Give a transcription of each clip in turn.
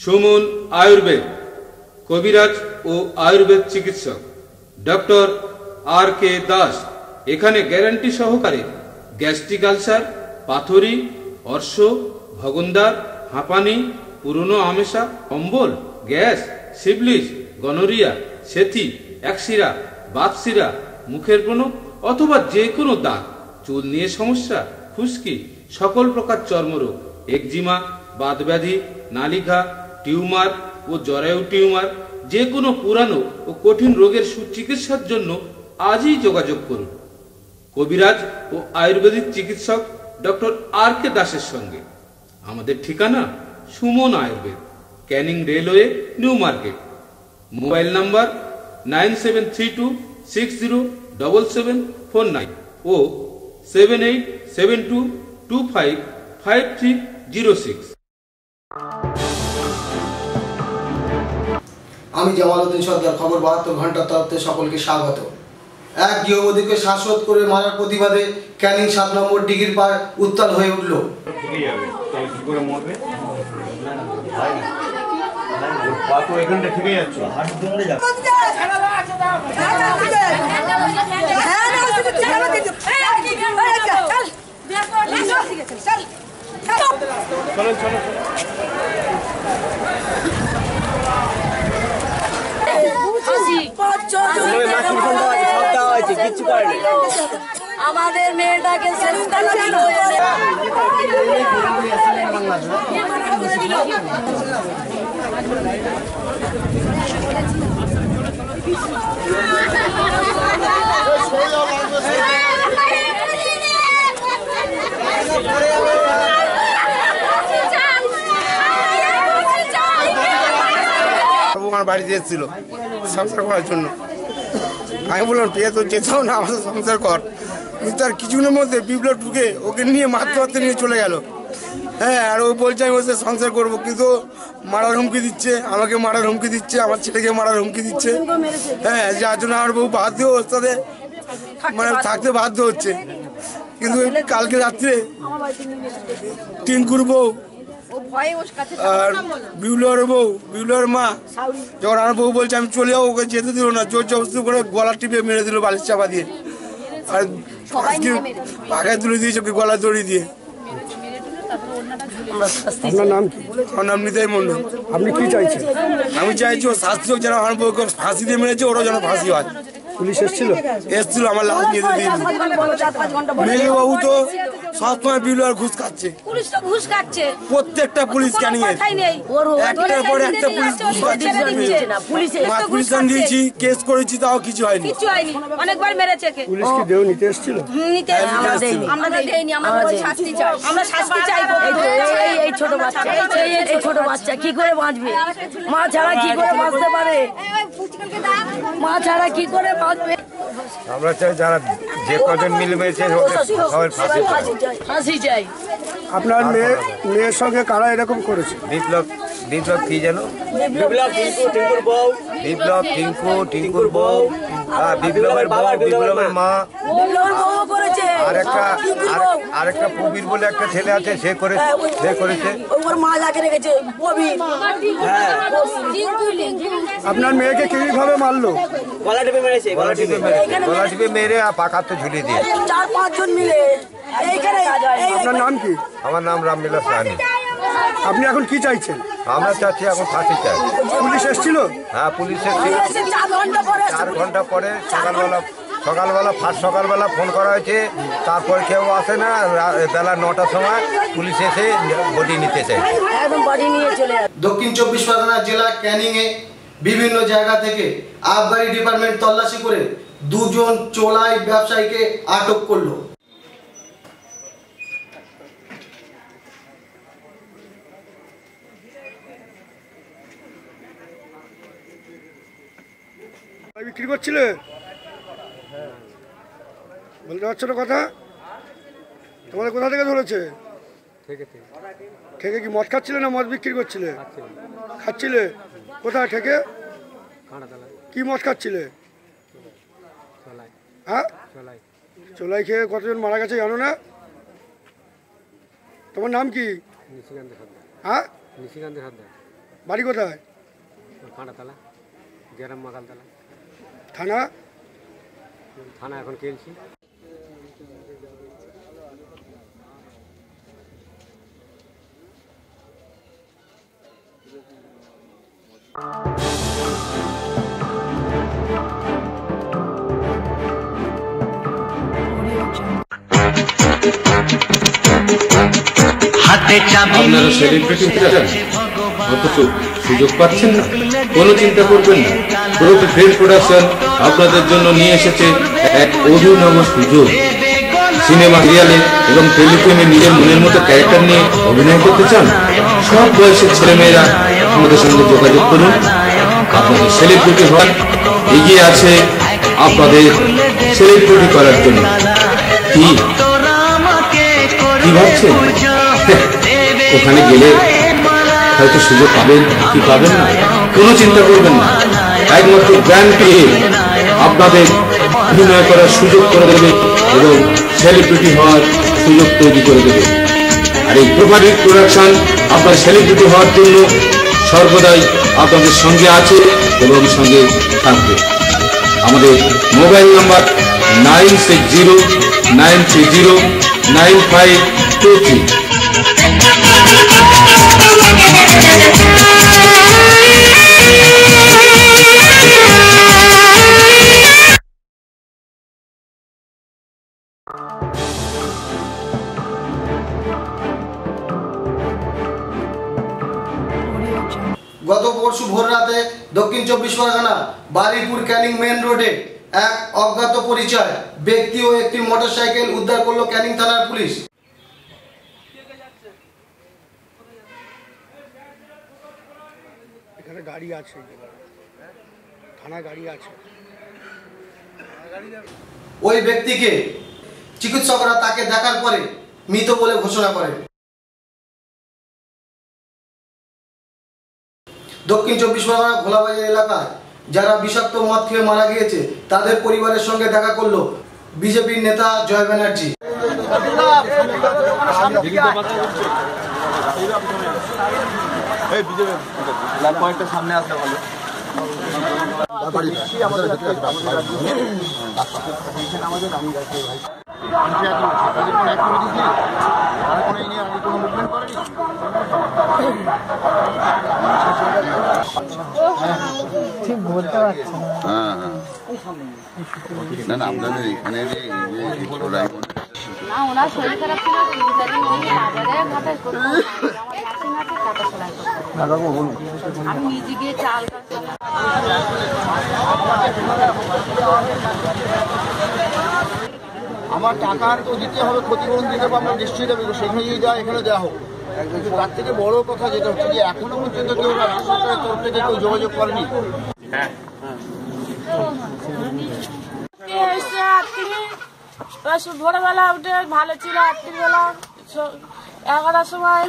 সুমন আয়ুর্বেদ কবিরাজ ও আয়ুর্বেদ চিকিৎসক ডক্টর আর কে দাস এখানে গ্যারান্টি সহকারে গ্যাস্ট্রিক আলসার, পাথরি, অর্শ, ভগন্দার, হাঁপানি, পুরনো আমেশা, অম্বল, গ্যাস, সিফিলিস, গনোরিয়া, সেথি, একশিরা, বাতশিরা, মুখের ব্রণ অথবা যে কোনো দাগ, চুল নিয়ে সমস্যা, খুশকি, সকল প্রকার চর্মরোগ, একজিমা, বাতব্যাধি, নালিঘা, টিউমার ও জরায়ু টিউমার, যে কোনো পুরানো ও কঠিন রোগের সুচিকিৎসার জন্য আজই যোগাযোগ করুন কবিরাজ ও আয়ুর্বেদিক চিকিৎসক ডক্টর আর কে দাসের সঙ্গে। আমাদের ঠিকানা Suman Ayurveda, Canning railway, new market. Mobile number 9732607749 ও 7872255306। আমি জামালউদ্দিন সরকার, খবর 72 ঘন্টার তরফ থেকে সকলকে স্বাগত। এক গৃহবধূকে শ্বাসরোধ করে মারার প্রতিবাদে ক্যানিং 7 নম্বর ডিগ্রির পাড় উত্তাল হয়ে উঠল। আমাদের মেয়েটাকে আমার বাড়িতে এসেছিল সংসার করার জন্য। আমি বললাম ঠিক আছে যেতাম না, আমাদের সংসার কর। কিন্তু তার কিছুদিনের মধ্যে বিপ্লব ঢুকে ওকে নিয়ে মারতে নিয়ে চলে গেল। হ্যাঁ, আর ও বলছে আমি ওর সাথে সংসার করবো, কিন্তু মারার হুমকি দিচ্ছে, আমাকে মারার হুমকি দিচ্ছে, আমার ছেলেকে মারার হুমকি দিচ্ছে। হ্যাঁ, যার জন্য আমার বউ বাধ্য ওর সাথে মানে থাকতে বাধ্য হচ্ছে। কিন্তু কালকে রাত্রে টিঙ্কুর বউ আর বিউলার বউ, বিউলার মা, যখন আমার বউ বলছে আমি চলে যাবো, ওকে যেতে দিল না, জোর জবরদস্তি করে গলা টিপে মেরে দিল বালিশ চাপা দিয়ে, আর পাখায় তুলে দিয়েছে ওকে গলা দড়ি দিয়ে। আপনার নাম কি? আমার নাম নিতাই মন্ডল। আপনি কি চাইছেন? আমি চাইছি ও শাস্তি হোক, যেন আমার বউকে ফাঁসি দিয়ে মেরেছে ওরও যেন ফাঁসি হয়। পুলিশ এসেছিল? এসছিল, আমার লাশ নিয়ে দিয়ে মেয়ে বাবু তো সবসময় বিউলার ঘুষ খাচ্ছে, প্রত্যেকটা পুলিশ ক্যানিং এর একটার পর একটা পুলিশ ঘুষ খাচ্ছে। পুলিশ দিয়েছি, কেস করেছি, তাও কিছু হয়নি। অনেকবার মেরেছে। পুলিশ কি দেহ নিতে এসেছিল? আমরা শাস্তি চাইবো। এই ছোট বাচ্চা কি করে বাঁচবে? মা ছাড়া কি করে বাঁচতে পারে? মা ছাড়া কি করে বাঁচবে? আমরা চাই যারা যে কজন মিলেমিশে ফাঁসি চাই। আপনার মেয়ের সঙ্গে কারা এরকম করেছে? বিপ্লব কি যেন টিঙ্কুর বউ, বিপ্লবের বউ, বিপ্লবের মা, আরেকটা প্রবীর বলে একটা ছেলে আছে, সে করেছে। আপনার মেয়েকে কিভাবে মারলো? গলা টিপে মেরে আর পাকাতে ঝুলিয়ে দিয়ে। 4-5 জন মিলে। আপনার নাম কি? আমার নাম রামবিলাস সাহানি। আপনি এখন কি চাইছেন? আমরা চাচ্ছি এখন ফাঁসি চাই। পুলিশ এসেছিল? হ্যাঁ, পুলিশ এসেছিল 4 ঘন্টা পরে। সকালবেলা ফোন করা হয়েছে, তারপর কেউ আসে না। বেলা 9টার সময় পুলিশ এসে বডি নিতে চায়। দক্ষিণ 24 পরগনা জেলা ক্যানিং এ বিভিন্ন জায়গা থেকে আবগারি ডিপার্টমেন্ট তল্লাশি করে 2 জন চোলাই ব্যবসায়ীকে আটক করলো। বিক্রি করছিলে? বলতে পারছো না কথা? তোমাদের কোথা থেকে ধরেছে? ঠেকে কি মদ খাচ্ছিলে না মদ বিক্রি করছিলে? খাচ্ছিলে? কোথায় ঠেকে? কি মদ খাচ্ছিলে? হ্যাঁ, চোলাই খেয়ে কতজন মারা গেছে জানো না? তোমার নাম কি? হ্যাঁ, বাড়ি কোথায়? খাঁড়াতলা, গ্রাম মাকালতলা। থানা? থানা এখন কেলছি। আপনারা সেলিব্রিটি হতে চান অথচ সুযোগ পাচ্ছেন না? কোনো চিন্তা করবেন না, প্রবীর ফিল্ম প্রোডাকশন আপনাদের জন্য নিয়ে এসেছে এক অভিনব সুযোগ। সিনেমা, সিরিয়ালে এবং টেলিফিল্মে নিজের মনের মতো ক্যারেক্টার নিয়ে অভিনয় করতে চান? সব বয়সের ছেলেমেয়েরা আমাদের সঙ্গে যোগাযোগ করুন। আপনাদের সেলিব্রিটি হন, এগিয়ে আছে আপনাদের সেলিব্রিটি করার জন্য। কি ভাবছেন? ওখানে গেলে হয়তো সুযোগ পাবেন কি পাবেন না, কোনো চিন্তা করবেন না। একমাত্র ব্র্যান্ড পেয়ে আপনাদের অভিনয় করার সুযোগ করে দেবে এবং সেলিব্রিটি হওয়ার সুযোগ তৈরি করে দেবে। আর এই প্রভারিক প্রোডাকশন আপনার সেলিব্রিটি হওয়ার জন্য সর্বদাই আপনাদের সঙ্গে আছে এবং সঙ্গে থাকবে। আমাদের মোবাইল নাম্বার 9609309523। গত পরশু ভোর রাতে দক্ষিণ 24 পরগনা বারুইপুর ক্যানিং মেন রোডে এক অজ্ঞাত পরিচয় ব্যক্তি ও একটি মোটরসাইকেল উদ্ধার করলো ক্যানিং থানার পুলিশ। এখানে গাড়ি আছে, থানা গাড়ি আছে। ওই ব্যক্তিকে চিকিৎসকরা তাকে দেখার পরে মৃত বলে ঘোষণা করে। দক্ষিণ 24 পরগনা ভোলাবাজার এলাকায় যারা বিষাক্ত মদ খেয়ে মারা গিয়েছে তাদের পরিবারের সঙ্গে দেখা করলো বিজেপির নেতা জয় ব্যানার্জি। সামনে আসতে ভালো। ঠিক বলতে পারছি না, না আপনাদের এখানে না, ওনার শরীর খারাপ ছিল, আমি নিজে গিয়ে চাল আমার টাকা তো দিতে হবে, ক্ষতিপূরণ দিতে হবে, আমরা নিশ্চয়ই দেবো, সেখানে যদি দেওয়া এখানে দেওয়া হোক। তার থেকে বড় কথা যেটা হচ্ছে যে এখনো পর্যন্ত কেউ রাজ্য সরকারের তরফ থেকে কেউ যোগাযোগ করেনি। ভোরবেলা উঠে ভালো ছিল, রাত্রিবেলা 11টার সময়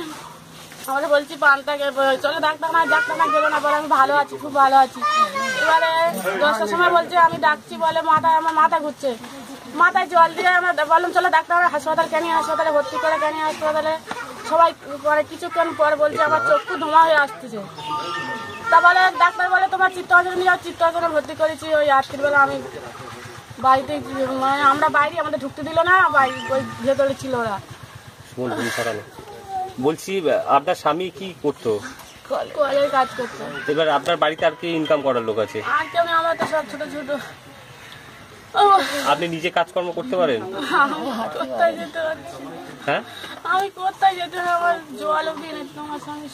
আমাদের বলছি পান্তাকে চলো ডাক্তার না গেলো না, বলে আমি ভালো আছি, খুব ভালো আছি। এবারে 10টার সময় বলছে আমি ডাকছি, বলে আমার মাথা ঘুরছে, মাথায় জল দিয়ে আমরা বললাম চলো ডাক্তার হাসপাতাল, ক্যানিং হাসপাতালে ভর্তি করে। ক্যানিং হাসপাতালে সবাই পরে কিছুক্ষণ পর বলছে আমার চক্ষু ধোঁয়া হয়ে আসতেছে। তা বলে ডাক্তার বলে তোমার চিত্তরঞ্জনে নিয়ে যাও, চিত্তরঞ্জনে ভর্তি করেছি। ওই রাত্রিবেলা আমি বাড়িতে, মানে আমরা বাইরে, আমাদের ঢুকতে দিল না, ওই ভেতরে ছিল ওরা। বলছি আপনার স্বামী কি করতো? কলের কাজ করতো। এবার আপনার বাড়িতে আর কি ইনকাম করার লোক আছে? আর কেউ নেই, আমার তো সব ছোট ছোট। আপনি নিজে কাজকর্ম করতে পারেন? কোথায় যেতে পারছি? হ্যাঁ, আমি কোথায় যেতে, আমার জোয়ালো কিনে তোমার স্বামী।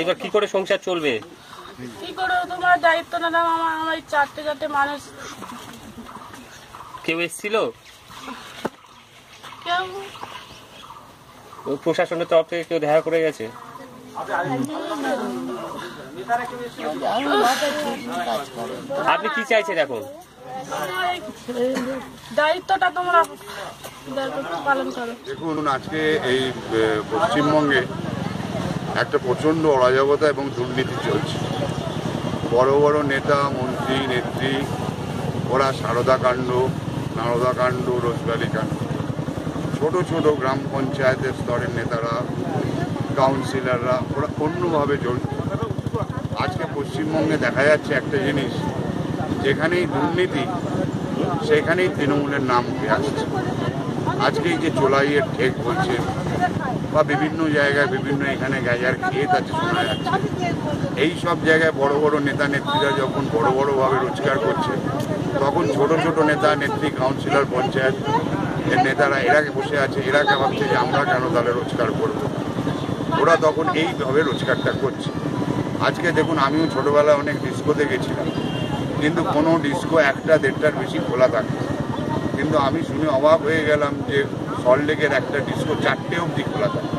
এবার কি করে সংসার চলবে? কি করে তোমার দায়িত্ব না দাম, আমার 4টে মানুষ। কেউ এসেছিল? কেউ প্রশাসনের তরফ থেকে কেউ দেখা করে গেছে? আপনি কি চাইছেন এখন? দায়িত্বটা তোমরা পালন করো। দেখুন, আজকে এই পশ্চিমবঙ্গে একটা প্রচণ্ড অরাজকতা এবং দুর্নীতি চলছে। বড় বড় নেতা, মন্ত্রী, নেত্রী, ওরা সারদা কাণ্ড, নারদা কাণ্ড, রোজভ্যালি কাণ্ড, ছোট ছোট গ্রাম পঞ্চায়েতের স্তরের নেতারা কাউন্সিলররা ওরা অন্যভাবে জড়িত। আজকে পশ্চিমবঙ্গে দেখা যাচ্ছে একটা জিনিস, যেখানেই দুর্নীতি সেখানেই তৃণমূলের নাম উঠে আসছে। আজকে এই যে চোলাইয়ের ঠেক বলছে বা বিভিন্ন জায়গায় বিভিন্ন এখানে গাজার ক্ষেত আছে শোনা যাচ্ছে, এই সব জায়গায় বড় বড় নেতা নেত্রীরা যখন বড় বড়ভাবে রোজগার করছে, তখন ছোট ছোট নেতা নেত্রী, কাউন্সিলর, পঞ্চায়েত এর নেতারা এরা বসে আছে, এরা ভাবছে যে আমরা কেন তাহলে রোজগার করব। ওরা তখন এইভাবে রোজগারটা করছে। আজকে দেখুন, আমিও ছোটোবেলায় অনেক ডিস্কোতে গেছিলাম, কিন্তু কোনো ডিস্কো 1টা 1.5টার বেশি খোলা থাকে, কিন্তু আমি শুনে অবাক হয়ে গেলাম যে সল্টলেকের একটা ডিস্কো 4টে অবধি খোলা থাকে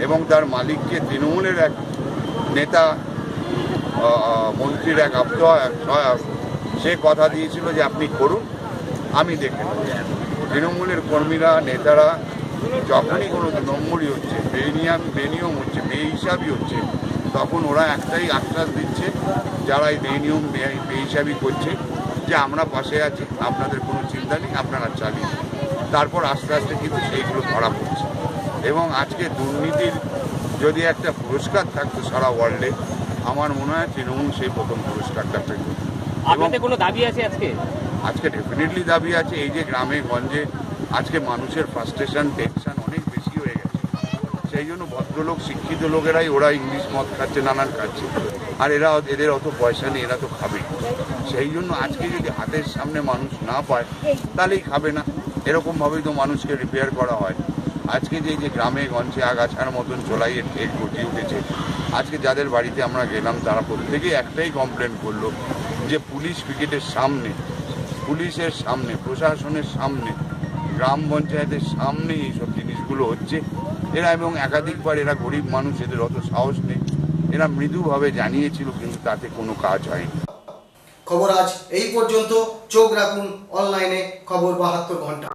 এবং তার মালিককে তৃণমূলের এক নেতা, মন্ত্রীর এক সহায়ক, সে কথা দিয়েছিল যে আপনি করুন, আমি দেখে নেব। তৃণমূলের কর্মীরা, নেতারা যখনই কোনো নম্বরই হচ্ছে, বেনিয়ম হচ্ছে, বেহিসাবি হচ্ছে, তখন ওরা একটাই আশ্বাস দিচ্ছে যারা এই বেনিয়ম বেহিসাবি করছে যে আমরা পাশে আছি, আপনাদের কোনো চিন্তা নেই, আপনারা চালিয়ে। তারপর আস্তে আস্তে কিন্তু সেইগুলো ধরা পড়ছে। এবং আজকে দুর্নীতির যদি একটা পুরস্কার থাকতো সারা ওয়ার্ল্ডে, আমার মনে হয় তৃণমূল সেই প্রথম পুরস্কারটা পেত। আপনাদের কোনো দাবি আছে আজকে? আজকে ডেফিনেটলি দাবি আছে। এই যে গ্রামে গঞ্জে আজকে মানুষের ফ্রাস্ট্রেশন, টেনশন অনেক বেশি হয়ে গেছে, সেই জন্য ভদ্রলোক, শিক্ষিত লোকেরাই ওরা ইংলিশ মদ খাচ্ছে, নানান খাচ্ছে, আর এদের অত পয়সা নেই, এরা তো খাবে। সেই জন্য আজকে যদি হাতের সামনে মানুষ না পায় তাহলেই খাবে না। এরকমভাবেই তো মানুষকে রিপেয়ার করা হয়। আজকে যে গ্রামে গঞ্জে আগাছার মতন চোলাইয়ের ঠেক গটিয়ে উঠেছে, আজকে যাদের বাড়িতে আমরা গেলাম তারা প্রত্যেকেই একটাই কমপ্লেন করলো যে পুলিশ পিকেটের সামনে, পুলিশের সামনে, প্রশাসনের সামনে, গ্রাম পঞ্চায়েতের সামনে এইসব জিনিসগুলো হচ্ছে। এরা এবং একাধিকবার এরা গরিব মানুষ, এদের অত সাহস নেই, এরা মৃদুভাবে জানিয়েছিল, কিন্তু তাতে কোনো কাজ হয়নি। খবর আজ এই পর্যন্ত। চোখ রাখুন অনলাইনে, খবর 72 ঘন্টা।